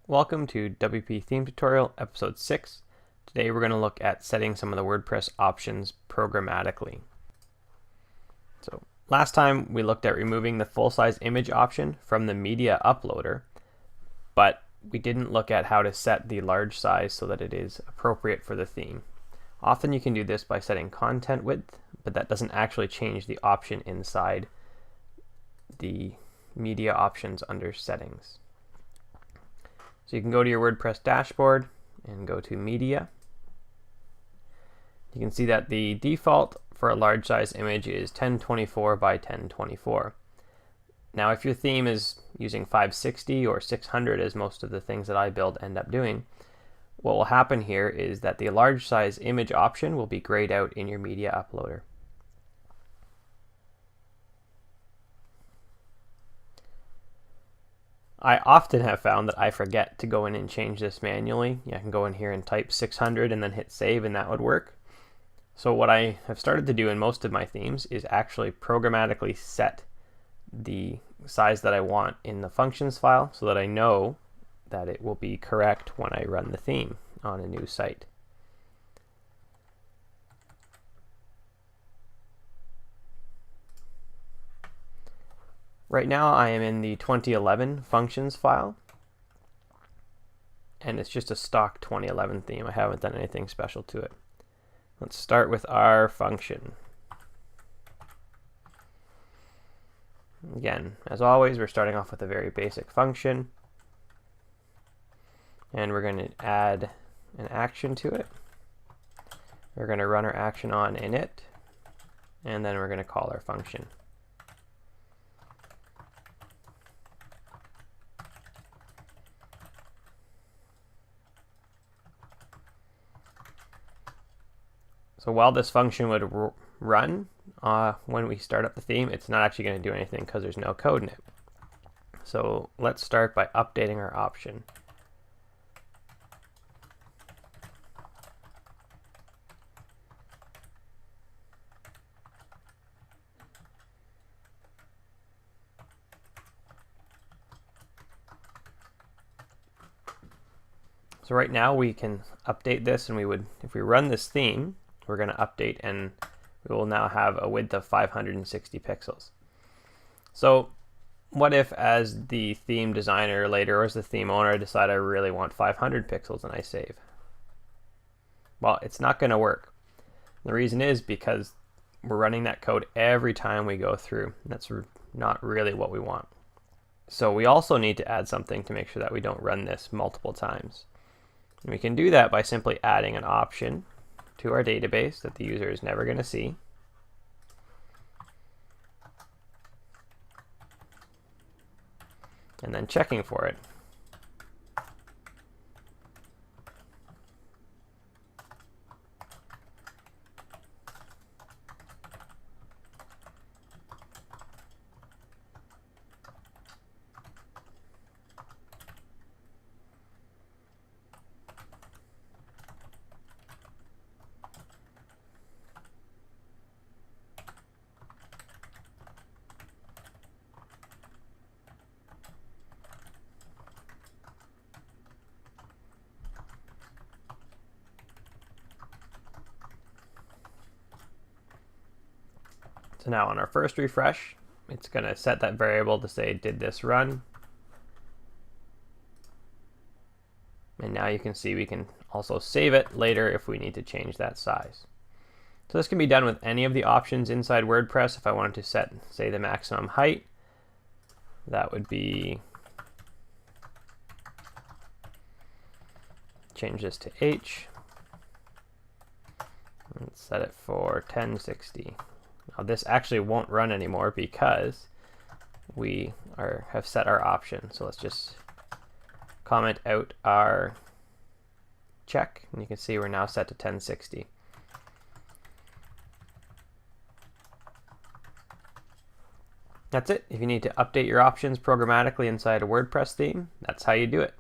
Welcome to WP Theme Tutorial Episode 6. Today we're going to look at setting some of the WordPress options programmatically. So last time we looked at removing the full-size image option from the media uploader, but we didn't look at how to set the large size so that it is appropriate for the theme. Often you can do this by setting content width, but that doesn't actually change the option inside the media options under settings. So you can go to your WordPress dashboard and go to Media. You can see that the default for a large size image is 1024 by 1024. Now if your theme is using 560 or 600, as most of the things that I build end up doing, what will happen here is that the large size image option will be grayed out in your media uploader. I often have found that I forget to go in and change this manually. I can go in here and type 600 and then hit save, and that would work. So what I have started to do in most of my themes is actually programmatically set the size that I want in the functions file so that I know that it will be correct when I run the theme on a new site. Right now I am in the 2011 functions file, and it's just a stock 2011 theme. I haven't done anything special to it. Let's start with our function. Again, as always, we're starting off with a very basic function, and we're going to add an action to it. We're going to run our action on init, and then we're going to call our function. So while this function would run when we start up the theme, it's not actually going to do anything because there's no code in it. So let's start by updating our option. So right now we can update this, and if we run this theme, we're going to update, and we will now have a width of 560 pixels. So what if, as the theme designer later, or as the theme owner, I decide I really want 500 pixels and I save? Well, it's not going to work. The reason is because we're running that code every time we go through. That's not really what we want. So we also need to add something to make sure that we don't run this multiple times. And we can do that by simply adding an option to our database that the user is never going to see. And then checking for it. So now on our first refresh, it's going to set that variable to say, did this run? And now you can see we can also save it later if we need to change that size. So this can be done with any of the options inside WordPress. If I wanted to set, say, the maximum height, that would be, change this to H. Let's set it for 1060. Now this actually won't run anymore because we have set our option. So let's just comment out our check, and you can see we're now set to 1060. That's it. If you need to update your options programmatically inside a WordPress theme, that's how you do it.